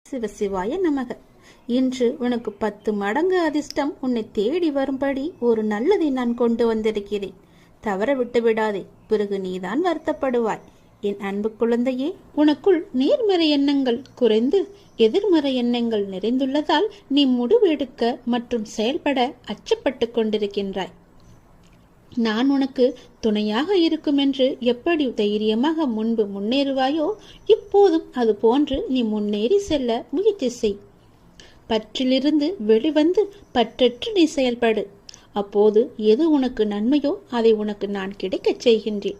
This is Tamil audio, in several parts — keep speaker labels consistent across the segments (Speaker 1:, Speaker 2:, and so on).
Speaker 1: சிவசிவாய நமக. இன்று உனக்கு 10 மடங்கு அதிர்ஷ்டம் உன்னை தேடி வரும்படி ஒரு நல்லதை நான் கொண்டு வந்திருக்கிறேன். தவற விட்டு விடாதே, பிறகு நீதான் வருத்தப்படுவாய். என் அன்பு குழந்தையே, உனக்குள் நேர்மறை எண்ணங்கள் குறைந்து எதிர்மறை எண்ணங்கள் நிறைந்துள்ளதால் நீ முடிவெடுக்க மற்றும் செயல்பட அச்சப்பட்டு கொண்டிருக்கின்றாய். நான் உனக்கு துணையாக இருக்கும் என்று எப்படி தைரியமாக முன்பு முன்னேறுவாயோ, இப்போதும் அது போன்று நீ முன்னேறி செல்ல முயற்சி செய். பற்றிலிருந்து வெளிவந்து பற்றற்று நீ செயல்படு. அப்போது எது உனக்கு நன்மையோ அதை உனக்கு நான் கிடைக்கச் செய்கின்றேன்.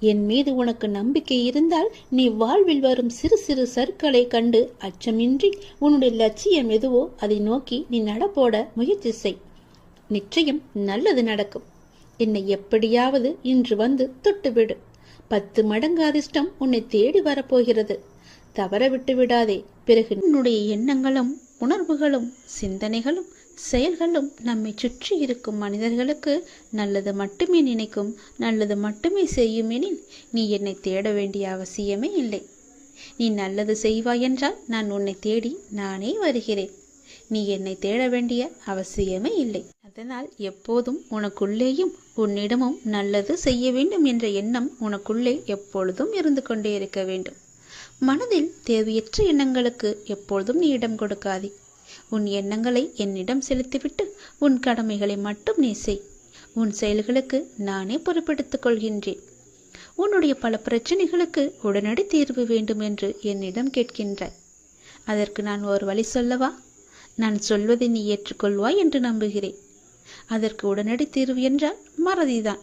Speaker 1: என் மீது உனக்கு நம்பிக்கை இருந்தால் நீ வாழ்வில் வரும் சிறு சிறு சறுக்களை கண்டு அச்சமின்றி உன்னுடைய லட்சியம் எதுவோ அதை நோக்கி நீ நடப்போட முயற்சி செய். நிச்சயம் நல்லது நடக்கும். என்னை எப்படியாவது இன்று வந்து தொட்டுவிடு. 10 மடங்கு அதிர்ஷ்டம் உன்னை தேடி வரப்போகிறது. தவற விட்டு விடாதே. பிறகு உன்னுடைய எண்ணங்களும் உணர்வுகளும் சிந்தனைகளும் செயல்களும் நம்மை சுற்றி இருக்கும் மனிதர்களுக்கு நல்லது மட்டுமே நினைக்கும், நல்லது மட்டுமே செய்யும் எனில் நீ என்னை தேட வேண்டிய அவசியமே இல்லை. நீ நல்லது செய்வாய் என்றால் நான் உன்னை தேடி நானே வருகிறேன். நீ என்னை தேட வேண்டிய அவசியமே இல்லை. அதனால் எப்போதும் உனக்குள்ளேயும் உன்னிடமும் நல்லது செய்ய வேண்டும் என்ற எண்ணம் உனக்குள்ளே எப்பொழுதும் இருந்து கொண்டே இருக்க வேண்டும். மனதில் தேவையற்ற எண்ணங்களுக்கு எப்பொழுதும் நீ இடம் கொடுக்காதே. உன் எண்ணங்களை என்னிடம் செலுத்திவிட்டு உன் கடமைகளை மட்டும் நீ செய். உன் செயல்களுக்கு நானே பொறுப்பெடுத்துக் கொள்கின்றேன். உன்னுடைய பல பிரச்சனைகளுக்கு உடனடி தீர்வு வேண்டும் என்று என்னிடம் கேட்கின்றாய். அதற்கு நான் ஒரு வழி சொல்லவா? நான் சொல்வதை நீ ஏற்றுக்கொள்வாய் என்று நம்புகிறேன். அதற்கு உடனடி தீர்வு என்றால் மறதிதான்.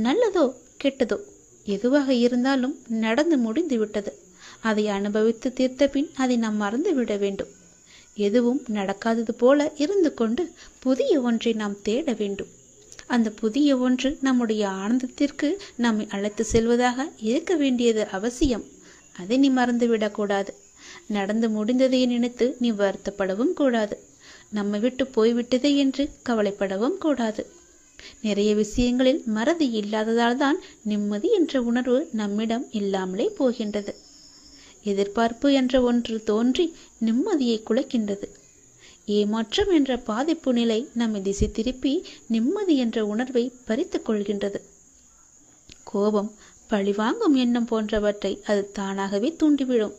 Speaker 1: நல்லதோ கெட்டதோ எதுவாக இருந்தாலும் நடந்து முடிந்து விட்டது. அதை அனுபவித்து தீர்த்த பின் அதை நாம் மறந்து விட வேண்டும். எதுவும் நடக்காதது போல இருந்து கொண்டு புதிய ஒன்றை நாம் தேட வேண்டும். அந்த புதிய ஒன்று நம்முடைய ஆனந்தத்திற்கு நம்மை அழைத்து செல்வதாக இருக்க வேண்டியது அவசியம். அதை நீ மறந்துவிடக்கூடாது. நடந்து முடிந்ததை நினைத்து நீ வருத்தப்படவும் கூடாது. நம்மை விட்டு போய்விட்டதே என்று கவலைப்படவும் கூடாது. நிறைய விஷயங்களில் மறதி இல்லாததால் தான் நிம்மதி என்ற உணர்வு நம்மிடம் இல்லாமலே போகின்றது. எதிர்பார்ப்பு என்ற ஒன்று தோன்றி நிம்மதியை குலைக்கின்றது. ஏமாற்றம் என்ற பாதிப்பு நிலை நம்மை திசை திருப்பி நிம்மதி என்ற உணர்வை பறித்து கொள்கின்றது. கோபம், பழிவாங்கும் எண்ணம் போன்றவற்றை அது தானாகவே தூண்டிவிடும்.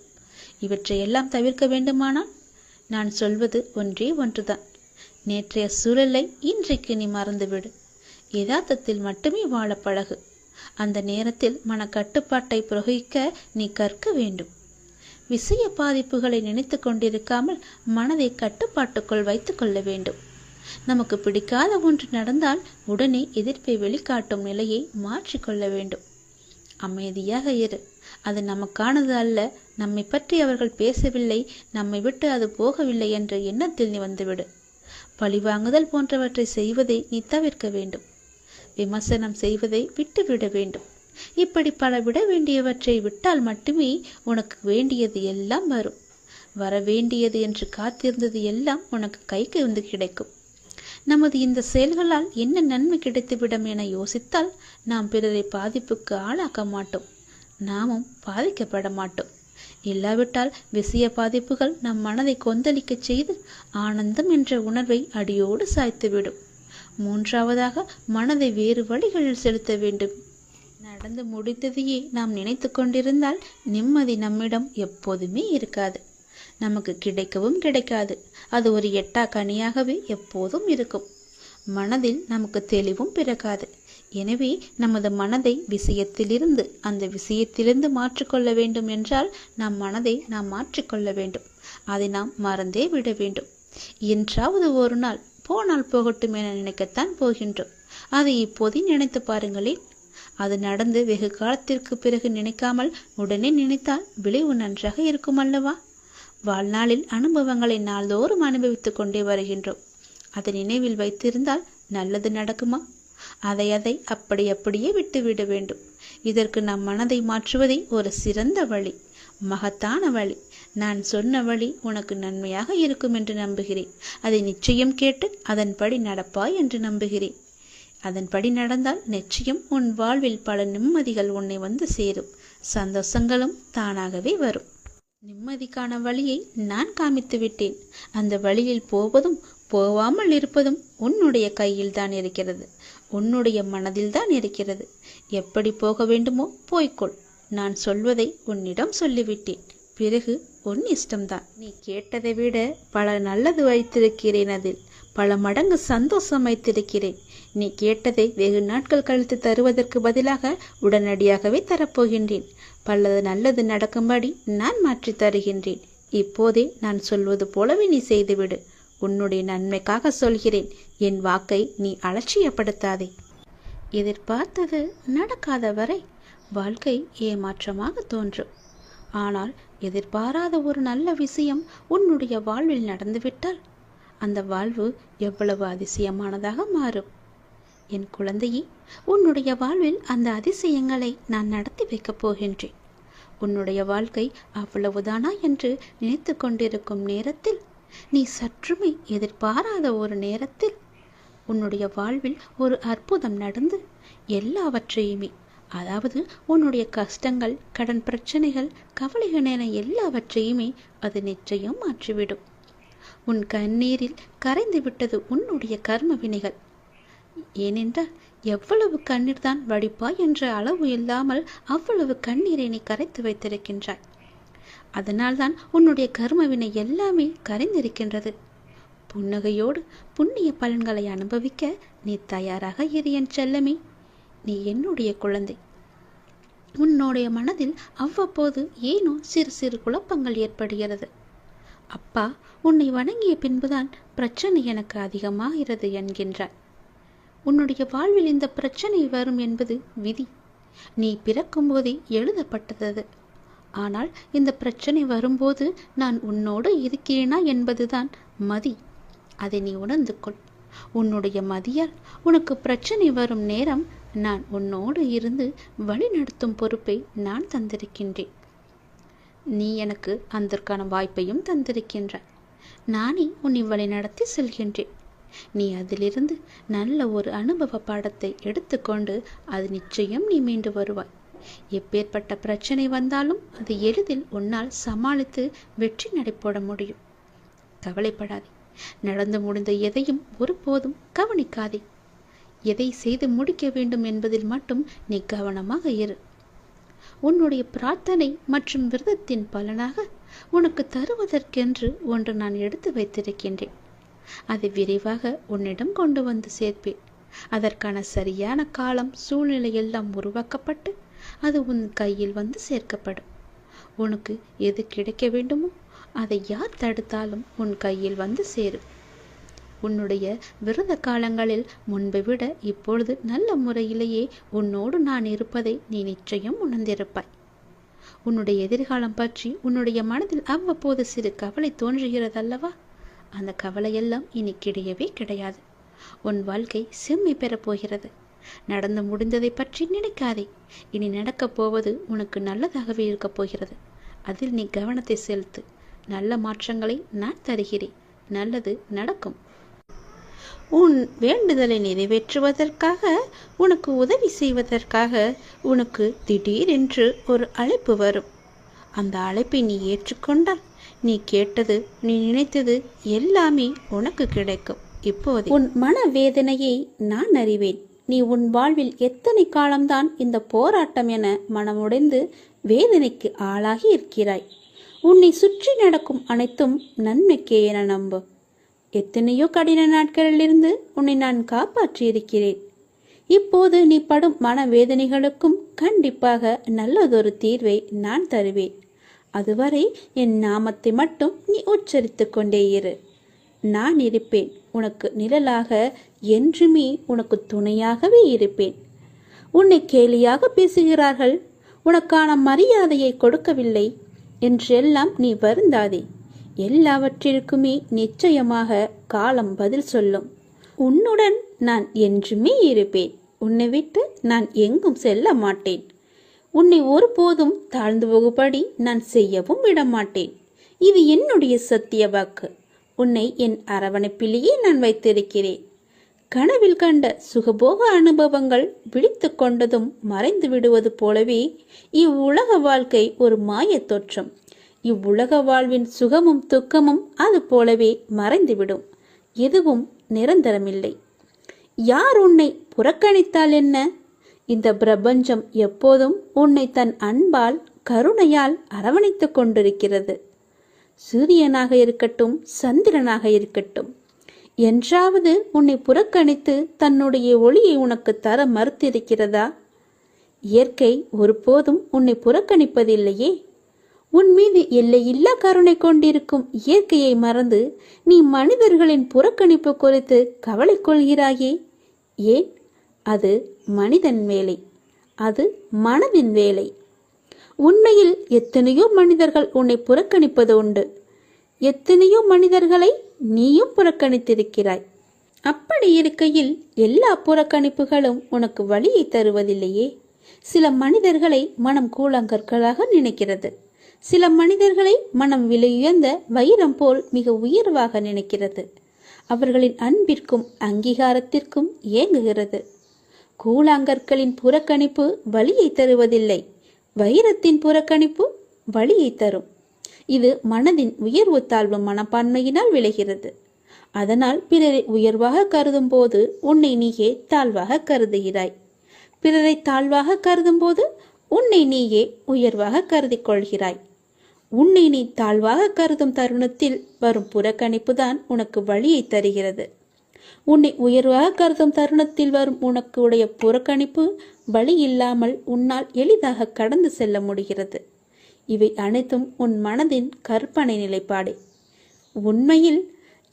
Speaker 1: இவற்றையெல்லாம் தவிர்க்க வேண்டுமானால் நான் சொல்வது ஒன்றே ஒன்றுதான். நேற்றைய சூழலை இன்றைக்கு நீ மறந்துவிடு. யதார்த்தத்தில் மட்டுமே வாழ பழகு. அந்த நேரத்தில் மன கட்டுப்பாட்டை பிரயோகிக்க நீ கற்க வேண்டும். விஷய பாதிப்புகளை நினைத்து கொண்டிருக்காமல் மனதை கட்டுப்பாட்டுக்குள் வைத்துக் கொள்ள வேண்டும். நமக்கு பிடிக்காத ஒன்று நடந்தால் உடனே எதிர்ப்பை வெளிக்காட்டும் நிலையை மாற்றிக்கொள்ள வேண்டும். அமைதியாக இரு. அது நமக்கானது அல்ல. நம்மை பற்றி அவர்கள் பேசவில்லை, நம்மை விட்டு அது போகவில்லை என்ற எண்ணத்தில் நீ வந்துவிடு. பழிவாங்குதல் போன்றவற்றை செய்வதை நீ தவிர்க்க வேண்டும். விமர்சனம் செய்வதை விட்டுவிட வேண்டும். இப்படி பல விட வேண்டியவற்றை விட்டால் மட்டுமே உனக்கு வேண்டியது எல்லாம் வரும். வர வேண்டியது என்று காத்திருந்தது எல்லாம் உனக்கு கைக்கு வந்து கிடைக்கும். நமது இந்த செயல்களால் என்ன நன்மை கிடைத்துவிடும் என யோசித்தால் நாம் பிறரை பாதிப்புக்கு ஆளாக்க மாட்டோம். நாமும் பாதிக்கப்பட மாட்டோம். இல்லாவிட்டால் விஷய பாதிப்புகள் நம் மனதை கொந்தளிக்க செய்து ஆனந்தம் என்ற உணர்வை அடியோடு சாய்த்துவிடும். மூன்றாவதாக மனதை வேறு வழிகளில் செலுத்த வேண்டும். நடந்து முடிந்ததையே நாம் நினைத்து கொண்டிருந்தால் நிம்மதி நம்மிடம் எப்போதுமே இருக்காது. நமக்கு கிடைக்கவும் கிடைக்காது. அது ஒரு எட்டா கனியாகவே எப்போதும் இருக்கும். மனதில் நமக்கு தெளிவும் பிறக்காது. எனவே நமது மனதை விஷயத்திலிருந்து அந்த விஷயத்திலிருந்து மாற்றிக்கொள்ள வேண்டும் என்றால் நம் மனதை நாம் மாற்றிக்கொள்ள வேண்டும். அதை நாம் மறந்தே விட வேண்டும். என்றாவது ஒரு நாள் போனால் போகட்டும் என நினைக்கத்தான் போகின்றோம். அதை இப்போதே நினைத்து பாருங்களேன். அது நடந்து வெகு காலத்திற்கு பிறகு நினைக்காமல் உடனே நினைத்தால் விளைவு நன்றாக இருக்கும் அல்லவா? வாழ்நாளில் அனுபவங்களை நாள்தோறும் அனுபவித்துக் கொண்டே வருகின்றோம். அதை நினைவில் வைத்திருந்தால் நல்லது நடக்குமா? அதை அப்படியே விட்டுவிட வேண்டும். இதற்கு நம் மனதை மாற்றுவதே ஒரு சிறந்த வழி, மகத்தான வழி. நான் சொன்ன வழி உனக்கு நன்மையாக இருக்கும் என்று நம்புகிறேன். அதை நிச்சயம் கேட்டு அதன்படி நடப்பாய் என்று நம்புகிறேன். அதன்படி நடந்தால் நிச்சயம் உன் வாழ்வில் பல நிம்மதிகள் உன்னை வந்து சேரும். சந்தோஷங்களும் தானாகவே வரும். நிம்மதிக்கான வழியை நான் காமித்து விட்டேன். அந்த வழியில் போவதும் போவாமல் இருப்பதும் உன்னுடைய கையில் தான் இருக்கிறது, உன்னுடைய மனதில் தான் இருக்கிறது. எப்படி போக வேண்டுமோ போய்க்கொள். நான் சொல்வதை உன்னிடம் சொல்லிவிட்டேன். பிறகு உன் இஷ்டம்தான். நீ கேட்டதை விட பல நல்லது வைத்திருக்கிறேன். அதில் பல மடங்கு சந்தோஷம் வைத்திருக்கிறேன். நீ கேட்டதை வெகு நாட்கள் கழித்து தருவதற்கு பதிலாக உடனடியாகவே தரப்போகின்றேன். பலது நல்லது நடக்கும்படி நான் மாற்றி தருகின்றேன். இப்போதே நான் சொல்வது போலவே நீ செய்துவிடு. உன்னுடைய நன்மைக்காக சொல்கிறேன். என் வாக்கை நீ அலட்சியப்படுத்தாதே. எதிர்பார்த்தது நடக்காத வரை வாழ்க்கை ஏமாற்றமாக தோன்றும். ஆனால் எதிர்பாராத ஒரு நல்ல விஷயம் உன்னுடைய வாழ்வில் நடந்துவிட்டால் அந்த வாழ்வு எவ்வளவு அதிசயமானதாக மாறும். என் குழந்தையே, உன்னுடைய வாழ்வில் அந்த அதிசயங்களை நான் நடத்தி வைக்கப் போகின்றேன். உன்னுடைய வாழ்க்கை அவ்வளவுதானா என்று நினைத்து கொண்டிருக்கும் நேரத்தில், நீ சற்றுமே எதிர்பாராத ஒரு நேரத்தில் உன்னுடைய வாழ்வில் ஒரு அற்புதம் நடந்து எல்லாவற்றையுமே, அதாவது உன்னுடைய கஷ்டங்கள், கடன் பிரச்சனைகள், கவலைகள் என எல்லாவற்றையுமே அது நிச்சயம் மாற்றிவிடும். உன் கண்ணீரில் கரைந்து விட்டது உன்னுடைய கர்ம வினைகள். ஏனென்றால் எவ்வளவு கண்ணீர் தான் வடிப்பாய் என்ற அளவு இல்லாமல் அவ்வளவு கண்ணீரை நீ கரைத்து வைத்திருக்கின்றாய். அதனால்தான் உன்னுடைய கர்மவினை எல்லாமே கரைந்திருக்கின்றது. புன்னகையோடு புண்ணிய பலன்களை அனுபவிக்க நீ தயாராக இரு என் செல்லமே. நீ என்னுடைய குழந்தை. உன்னுடைய மனதில் அவ்வப்போது ஏனோ சிறு சிறு குழப்பங்கள் ஏற்படுகிறது. அப்பா உன்னை வணங்கிய பின்புதான் பிரச்சனை எனக்கு அதிகமாகிறது என்கின்றார். உன்னுடைய வாழ்வில் இந்த பிரச்சனை வரும் என்பது விதி. நீ பிறக்கும் போதே எழுதப்பட்டது. ஆனால் இந்த பிரச்சனை வரும்போது நான் உன்னோடு இருக்கிறேனா என்பதுதான் மதி. அதை நீ உணர்ந்து கொள். உன்னுடைய மதியால் உனக்கு பிரச்சனை வரும் நேரம் நான் உன்னோடு இருந்து வழிநடத்தும் பொறுப்பை நான் தந்திருக்கின்றேன். நீ எனக்கு அதற்கான வாய்ப்பையும் தந்திருக்கின்றாய். நானே உன்னை வழிநடத்தி செல்கின்றேன். நீ அதிலிருந்து நல்ல ஒரு அனுபவ பாடத்தை எடுத்துக்கொண்டு அது நிச்சயம் நீ மீண்டு வருவாய். எப்பேற்பட்ட பிரச்சனை வந்தாலும் அது எளிதில் உன்னால் சமாளித்து வெற்றி நடைபோட முடியும். கவலைப்படாதே. நடந்து முடிந்த எதையும் ஒருபோதும் கவனிக்காதே. எதை செய்து முடிக்க வேண்டும் என்பதில் மட்டும் நீ கவனமாக இரு. உன்னுடைய பிரார்த்தனை மற்றும் விரதத்தின் பலனாக உனக்கு தருவதற்கென்று ஒன்று நான் எடுத்து வைத்திருக்கின்றேன். அதை விரைவாக உன்னிடம் கொண்டு வந்து சேர்ப்பேன். அதற்கான சரியான காலம், சூழ்நிலை எல்லாம் உருவாக்கப்பட்டு அது உன் கையில் வந்து சேர்க்கப்படும். உனக்கு எது கிடைக்க வேண்டுமோ அதை யார் தடுத்தாலும் உன் கையில் வந்து சேரும். உன்னுடைய விரத காலங்களில் முன்பை விட இப்பொழுது நல்ல முறையிலேயே உன்னோடு நான் இருப்பதை நீ நிச்சயம் உணர்ந்திருப்பாய். உன்னுடைய எதிர்காலம் பற்றி உன்னுடைய மனதில் அவ்வப்போது சிறு கவலை தோன்றுகிறதல்லவா? அந்த கவலையெல்லாம் இனி கிடையவே கிடையாது. உன் வாழ்க்கை செம்மை பெறப் போகிறது. நடந்து முடிந்ததை பற்றி நினைக்காதே. இனி நடக்கப் போவது உனக்கு நல்லதாகவே இருக்கப் போகிறது. அதில் நீ கவனத்தை செலுத்து. நல்ல மாற்றங்களை நான் தருகிறேன். நல்லது நடக்கும். உன் வேண்டுதலை நிறைவேற்றுவதற்காக, உனக்கு உதவி செய்வதற்காக உனக்கு திடீரென்று ஒரு அழைப்பு வரும். அந்த அழைப்பை நீ ஏற்றுக்கொண்டால் நீ கேட்டது, நீ நினைத்தது எல்லாமே உனக்கு கிடைக்கும். இப்போது உன் மன வேதனையை நான் அறிவேன். நீ உன் வாழ்வில் எத்தனை காலம்தான் இந்த போராட்டம் என மனமுடைந்து வேதனைக்கு ஆளாகி இருக்கிறாய். உன்னை சுற்றி நடக்கும் அனைத்தும் நன்மைக்கே என நம்பு. எத்தனையோ கடின நாட்களிலிருந்து உன்னை நான் காப்பாற்றி இருக்கிறேன். இப்போது நீ படும் மனவேதனைகளுக்கும் கண்டிப்பாக நல்லதொரு தீர்வை நான் தருவேன். அதுவரை என் நாமத்தை மட்டும் நீ உச்சரித்து கொண்டே இரு. நான் இருப்பேன். உனக்கு நிழலாக, என்றுமே உனக்கு துணையாகவே இருப்பேன். உன்னை கேலியாக பேசுகிறார்கள், உனக்கான மரியாதையை கொடுக்கவில்லை என்றெல்லாம் நீ வருந்தாதே. எல்லாவற்றிற்குமே நிச்சயமாக காலம் பதில் சொல்லும். உன்னுடன் நான் என்றுமே இருப்பேன். உன்னை விட்டு நான் எங்கும் செல்ல மாட்டேன். உன்னை ஒருபோதும் தாழ்ந்து போகும்படி நான் செய்யவும் விடமாட்டேன். இது என்னுடைய சத்திய வாக்கு. உன்னை என் அரவணைப்பிலேயே நான் வைத்திருக்கிறேன். கனவில் கண்ட சுகபோக அனுபவங்கள் விழித்து கொண்டதும் மறைந்து விடுவது போலவே இவ்வுலக வாழ்க்கை ஒரு மாய தோற்றம். இவ்வுலக வாழ்வின் சுகமும் துக்கமும் அது போலவே மறைந்துவிடும். எதுவும் நிரந்தரமில்லை. யார் உன்னை புறக்கணித்தால் என்ன? இந்த பிரபஞ்சம் எப்போதும் உன்னை தன் அன்பால் கருணையால் அரவணைத்துக் கொண்டிருக்கிறது. சூரியனாக இருக்கட்டும், சந்திரனாக இருக்கட்டும், என்றாவது உன்னை புறக்கணித்து தன்னுடைய ஒளியை உனக்கு தர மறுத்திருக்கிறதா? இயற்கை ஒருபோதும் உன்னை புறக்கணிப்பதில்லையே. உன் மீது எல்லையில்லா கருணை கொண்டிருக்கும் இயற்கையை மறந்து நீ மனிதர்களின் புறக்கணிப்பு குறித்து கவலை கொள்கிறாயே. ஏன்? அது மனிதன் வேலை, அது மனதின் வேலை. உண்மையில் எத்தனையோ மனிதர்கள் உன்னை புறக்கணிப்பது உண்டு. எத்தனையோ மனிதர்களை நீயும் புறக்கணித்திருக்கிறாய். அப்படி இருக்கையில் எல்லா புறக்கணிப்புகளும் உனக்கு வலியை தருவதில்லையே. சில மனிதர்களை மனம் கூழாங்கற்களாக நினைக்கிறது. சில மனிதர்களை மனம் விலையுயர்ந்த வைரம் போல் மிக உயர்வாக நினைக்கிறது. அவர்களின் அன்பிற்கும் அங்கீகாரத்திற்கும் ஏங்குகிறது. கூழாங்கற்களின் புறக்கணிப்பு வலியை தருவதில்லை. வைரத்தின் புறக்கணிப்பு வலியை தரும். இது மனதின் உயர்வு தாழ்வு மனப்பான்மையினால் விளைகிறது. அதனால் பிறரை உயர்வாக கருதும் போது உன்னை நீயே தாழ்வாக கருதுகிறாய். பிறரை தாழ்வாக கருதும் போது உன்னை நீயே உயர்வாக கருதி கொள்கிறாய். உன்னை நீ தாழ்வாக கருதும் தருணத்தில் வரும் புறக்கணிப்பு தான் உனக்கு வலியை தருகிறது. உன்னை உயர்வாக கருதும் தருணத்தில் வரும் உனக்கு உடைய புறக்கணிப்பு வலி இல்லாமல் உன்னால் எளிதாக கடந்து செல்ல முடிகிறது. இவை அனைத்தும் உன் மனதின் கற்பனை நிலைப்பாடே. உண்மையில்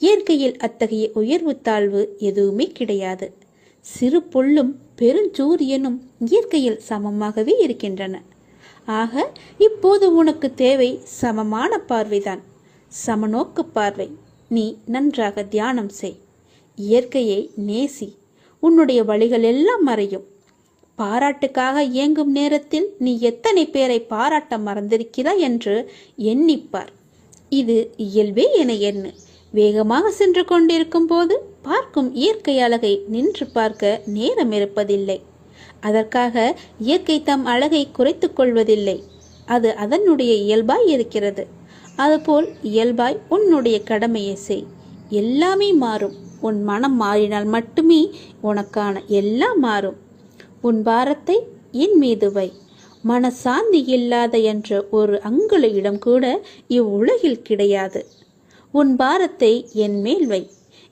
Speaker 1: இயற்கையில் அத்தகைய உயர்வு தாழ்வு எதுவுமே கிடையாது. சிறு புல்லும் பெருஞ்சூரியனும் இயற்கையில் சமமாகவே இருக்கின்றன. ஆக இப்போது உனக்கு தேவை சமமான பார்வைதான், சமநோக்கு பார்வை. நீ நன்றாக தியானம் செய், இயற்கையை நேசி. உன்னுடைய வழிகள் எல்லாம் மறையும். பாராட்டுக்காக இயங்கும் நேரத்தில் நீ எத்தனை பேரை பாராட்ட மறந்திருக்கிறாய் என்று எண்ணிப்பார். இது இயல்பே என எண்ணு. வேகமாக சென்று கொண்டிருக்கும் போது பார்க்கும் இயற்கை அழகை நின்று பார்க்க நேரம் இருப்பதில்லை. அதற்காக இயற்கை தம் அழகை குறைத்து கொள்வதில்லை. அது அதனுடைய இயல்பாய் இருக்கிறது. அதுபோல் இயல்பாய் உன்னுடைய கடமையை செய். எல்லாமே மாறும். உன் மனம் மாறினால் மட்டுமே உனக்கான எல்லாம் மாறும். உன் பாரத்தை என் மீது வை. மனசாந்தி இல்லாத என்ற ஒரு அங்குல இடம் கூட இவ்வுலகில் கிடையாது. உன் பாரத்தை என் மேல் வை.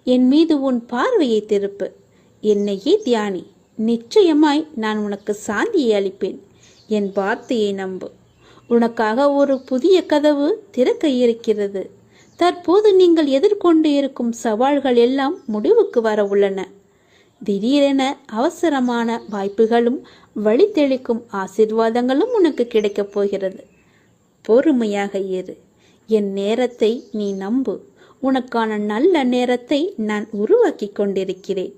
Speaker 1: என் மீது உன் பார்வையை திருப்பு. என்னையே தியானி. நிச்சயமாய் நான் உனக்கு சாந்தியை அளிப்பேன். என் வார்த்தையை நம்பு. உனக்காக ஒரு புதிய கதவு திறக்க இருக்கிறது. தற்போது நீங்கள் எதிர்கொண்டு இருக்கும் சவால்கள் எல்லாம் முடிவுக்கு வர உள்ளன. திடீரென அவசரமான வாய்ப்புகளும் வழி தெளிக்கும் ஆசீர்வாதங்களும் உனக்கு கிடைக்கப் போகிறது. பொறுமையாக இரு. என் நேரத்தை நீ நம்பு. உனக்கான நல்ல நேரத்தை நான் உருவாக்கி கொண்டிருக்கிறேன்.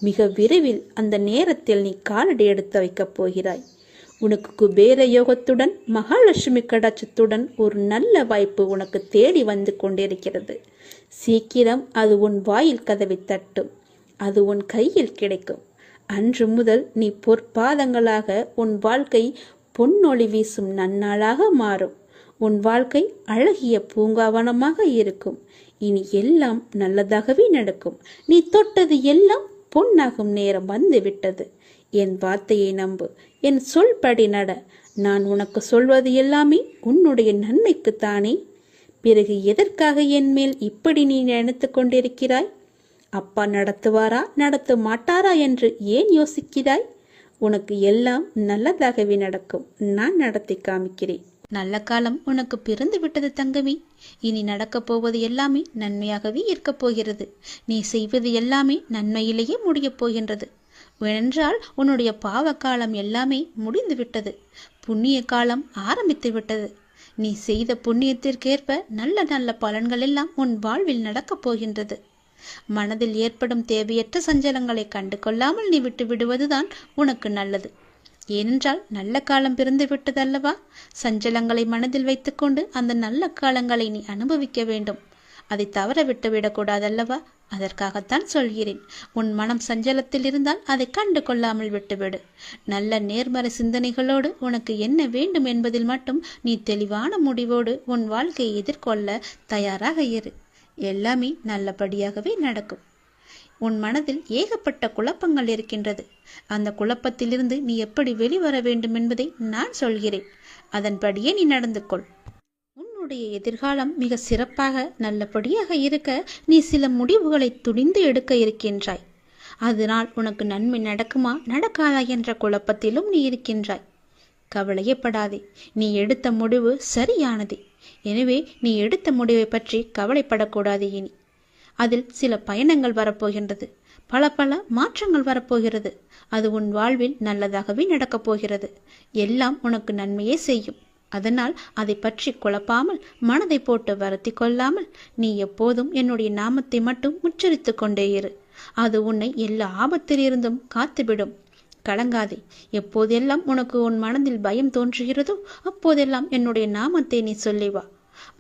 Speaker 1: மிக விரைவில் அந்த நேரத்தில் நீ காலடி எடுத்து வைக்கப் போகிறாய். உனக்கு குபேர யோகத்துடன் மகாலட்சுமி கடாட்சத்துடன் ஒரு நல்ல வாய்ப்பு உனக்கு தேடி வந்து கொண்டிருக்கிறது. சீக்கிரம் அது உன் வாயில் கதவை தட்டும். அது உன் கையில் கிடைக்கும். அன்று முதல் நீ பொற்பாதங்களாக உன் வாழ்க்கை பொன்னொளி வீசும் நன்னாளாக மாறும். உன் வாழ்க்கை அழகிய பூங்காவனமாக இருக்கும். இனி எல்லாம் நல்லதாகவே நடக்கும். நீ தொட்டது எல்லாம் பொன்னாகும் நேரம் வந்து விட்டது. என் வார்த்தையை நம்பு. என் சொல்படி நட. நான் உனக்கு சொல்வது எல்லாமே உன்னுடைய நன்மைக்குத்தானே. பிறகு எதற்காக என் மேல் இப்படி நீ நினைத்து கொண்டிருக்கிறாய்? அப்பா நடத்துவாரா நடத்த மாட்டாரா என்று ஏன் யோசிக்கிறாய்? உனக்கு எல்லாம் நல்லதாகவே நடக்கும். நான் நடத்தி காமிக்கிறேன். நல்ல காலம் உனக்கு பிறந்து விட்டது தங்கமே. இனி நடக்கப் போவது எல்லாமே நன்மையாகவே இருக்கப் போகிறது. நீ செய்வது எல்லாமே நன்மையிலேயே முடியப் போகின்றது. ஏனென்றால் உன்னுடைய பாவ காலம் எல்லாமே முடிந்து விட்டது. புண்ணிய காலம் ஆரம்பித்து விட்டது. நீ செய்த புண்ணியத்திற்கேற்ப நல்ல நல்ல பலன்கள் எல்லாம் உன் வாழ்வில் நடக்கப் போகின்றது. மனதில் ஏற்படும் தேவையற்ற சஞ்சலங்களை கண்டு கொள்ளாமல் நீ விட்டு விடுவதுதான் உனக்கு நல்லது. ஏனென்றால் நல்ல காலம் பிறந்து விட்டதல்லவா? சஞ்சலங்களை மனதில் வைத்துக்கொண்டு அந்த நல்ல காலங்களை நீ அனுபவிக்க வேண்டும். அதை தவற விட்டு விடக்கூடாதல்லவா? அதற்காகத்தான் சொல்கிறேன். உன் மனம் சஞ்சலத்தில் இருந்தால் அதை கண்டு கொள்ளாமல் விட்டுவிடு. நல்ல நேர்மறை சிந்தனைகளோடு உனக்கு என்ன வேண்டும் என்பதில் மட்டும் நீ தெளிவான முடிவோடு உன் வாழ்க்கையை எதிர்கொள்ள தயாராக இரு. எல்லாமே நல்லபடியாகவே நடக்கும். உன் மனதில் ஏகப்பட்ட குழப்பங்கள் இருக்கின்றது. அந்த குழப்பத்திலிருந்து நீ எப்படி வெளிவர வேண்டும் என்பதை நான் சொல்கிறேன். அதன்படியே நீ நடந்து கொள். உன்னுடைய எதிர்காலம் மிக சிறப்பாக நல்லபடியாக இருக்க நீ சில முடிவுகளை துணிந்து எடுக்க இருக்கின்றாய். அதனால் உனக்கு நன்மை நடக்குமா நடக்காதா என்ற குழப்பத்திலும் நீ இருக்கின்றாய். கவலையப்படாதே. நீ எடுத்த முடிவு சரியானது. எனவே நீ எடுத்த முடிவை பற்றி கவலைப்படக்கூடாது. இனி அதில் சில பயணங்கள் வரப்போகின்றது. பல மாற்றங்கள் வரப்போகிறது. அது உன் வாழ்வில் நல்லதாகவே நடக்கப் போகிறது. எல்லாம் உனக்கு நன்மையே செய்யும். அதனால் அதை பற்றி குழப்பாமல், மனதை போட்டு வருத்தி கொள்ளாமல் நீ எப்போதும் என்னுடைய நாமத்தை மட்டும் உச்சரித்து கொண்டே இரு. அது உன்னை எல்லா ஆபத்திலிருந்தும் காத்துவிடும். கலங்காதே. எப்போதெல்லாம் உனக்கு உன் மனதில் பயம் தோன்றுகிறதோ அப்போதெல்லாம் என்னுடைய நாமத்தை நீ சொல்லி வா.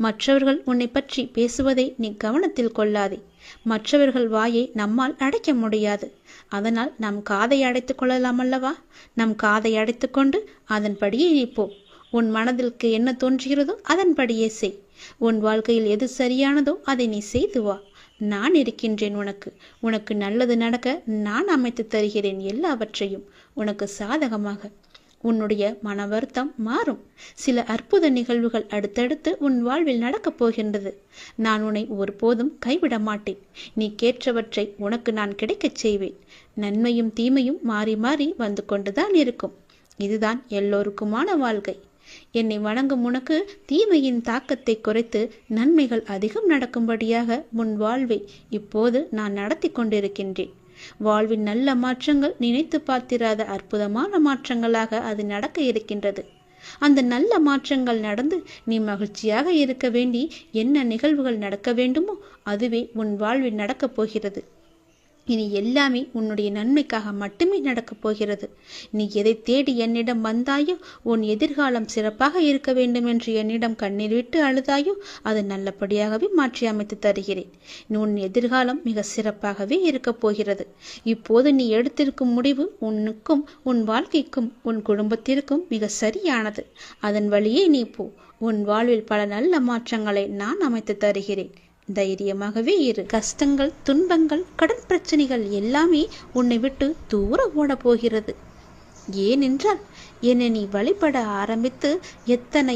Speaker 1: மற்றவர்கள் உன்னை பற்றி பேசுவதை நீ கவனத்தில் கொள்ளாதே. மற்றவர்கள் வாயை நம்மால் அடைக்க முடியாது. அதனால் நம் காதை அடைத்துக் கொள்ளலாம் அல்லவா? நம் காதை அடைத்து கொண்டு அதன்படியே நீ போ. உன் மனதிற்கு என்ன தோன்றுகிறதோ அதன்படியே செய். உன் வாழ்க்கையில் எது சரியானதோ அதை நீ செய்து வா. நான் இருக்கின்றேன் உனக்கு. உனக்கு நல்லது நடக்க நான் அமைத்து தருகிறேன் எல்லாவற்றையும் உனக்கு சாதகமாக. உன்னுடைய மன வருத்தம் மாறும். சில அற்புத நிகழ்வுகள் அடுத்தடுத்து உன் வாழ்வில் நடக்கப் போகின்றது. நான் உன்னை ஒருபோதும் கைவிட மாட்டேன். நீ கேட்டவற்றை உனக்கு நான் கிடைக்கச் செய்வேன். நன்மையும் தீமையும் மாறி மாறி வந்து கொண்டுதான் இருக்கும். இதுதான் எல்லோருக்குமான வாழ்க்கை. என்னை வணங்கும் உனக்கு தீமையின் தாக்கத்தை குறைத்து நன்மைகள் அதிகம் நடக்கும்படியாக உன் வாழ்வை இப்போது நான் நடத்தி கொண்டிருக்கின்றேன். வாழ்வின் நல்ல மாற்றங்கள் நினைத்து பார்த்திராத அற்புதமான மாற்றங்களாக அது நடக்க இருக்கின்றது. அந்த நல்ல மாற்றங்கள் நடந்து நீ மகிழ்ச்சியாக இருக்க வேண்டி என்ன நிகழ்வுகள் நடக்க வேண்டுமோ அதுவே உன் வாழ்வில் நடக்கப் போகிறது. இனி எல்லாமே உன்னுடைய நன்மைக்காக மட்டுமே நடக்கப் போகிறது. நீ எதை தேடி என்னிடம் வந்தாயோ, உன் எதிர்காலம் சிறப்பாக இருக்க வேண்டும் என்று என்னிடம் கண்ணீர் விட்டு அழுதாயோ, அது நல்லபடியாகவே மாற்றி அமைத்து தருகிறேன். உன் எதிர்காலம் மிக சிறப்பாகவே இருக்கப் போகிறது. இப்போது நீ எடுத்திருக்கும் முடிவு உனக்கும் உன் வாழ்க்கைக்கும் உன் குடும்பத்திற்கும் மிக சரியானது. அதன் வழியே நீ போ. உன் வாழ்வில் பல நல்ல மாற்றங்களை நான் அமைத்து தருகிறேன். தைரியமாகவே இரு. கஷ்டங்கள், துன்பங்கள், கடன் பிரச்சனைகள் எல்லாமே உன்னை விட்டு தூர ஓட போகிறது. ஏனென்றால் என்னை நீ வழிபட ஆரம்பித்து எத்தனை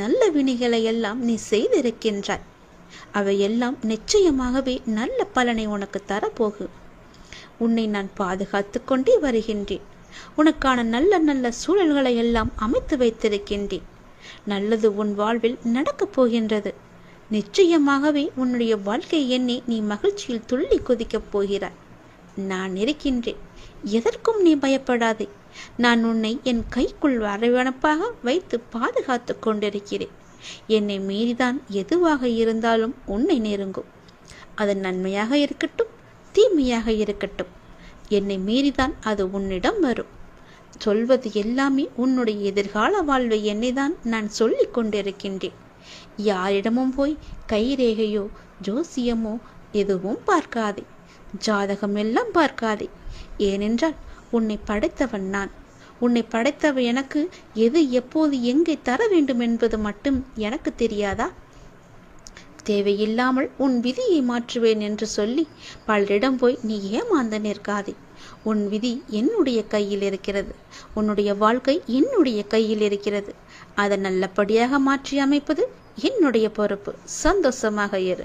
Speaker 1: நல்ல வினைகளை எல்லாம் நீ செய்திருக்கின்றாய். அவையெல்லாம் நிச்சயமாகவே நல்ல பலனை உனக்கு தரப்போகும். உன்னை நான் பாதுகாத்து கொண்டே வருகின்றேன். உனக்கான நல்ல சூழல்களை எல்லாம் அமைத்து வைத்திருக்கின்றேன். நல்லது உன் வாழ்வில் நடக்கப் போகின்றது. நிச்சயமாகவே உன்னுடைய வாழ்க்கை எண்ணி நீ மகிழ்ச்சியில் துள்ளி கொதிக்கப் போகிறாய். நான் இருக்கின்றேன். எதற்கும் நீ பயப்படாதே. நான் உன்னை என் கைக்குள் அரவணைப்பாக வைத்து பாதுகாத்து கொண்டிருக்கிறேன். என்னை மீறிதான் எதுவாக இருந்தாலும் உன்னை நெருங்கும். அது நன்மையாக இருக்கட்டும், தீமையாக இருக்கட்டும், என்னை மீறிதான் அது உன்னிடம் வரும். சொல்வது எல்லாமே உன்னுடைய எதிர்கால வாழ்வை என்னைதான் நான் சொல்லிக் கொண்டிருக்கின்றேன். யாரிடமும் போய் கைரேகையோ ஜோசியமோ எதுவும் பார்க்காதே. ஜாதகம் எல்லாம் பார்க்காதே. ஏனென்றால் உன்னை படைத்தவன் நான். உன்னை படைத்தவன் எனக்கு எது எப்போது எங்கே தர வேண்டும் என்பது மட்டும் எனக்கு தெரியாதா? தேவையில்லாமல் உன் விதியை மாற்றுவேன் என்று சொல்லி பலரிடம் போய் நீ ஏமாந்து நிற்காதே. உன் விதி என்னுடைய கையில் இருக்கிறது. உன்னுடைய வாழ்க்கை என்னுடைய கையில் இருக்கிறது. அதை நல்லபடியாக மாற்றி அமைப்பது என்னுடைய பொறுப்பு. சந்தோஷமாக இரு.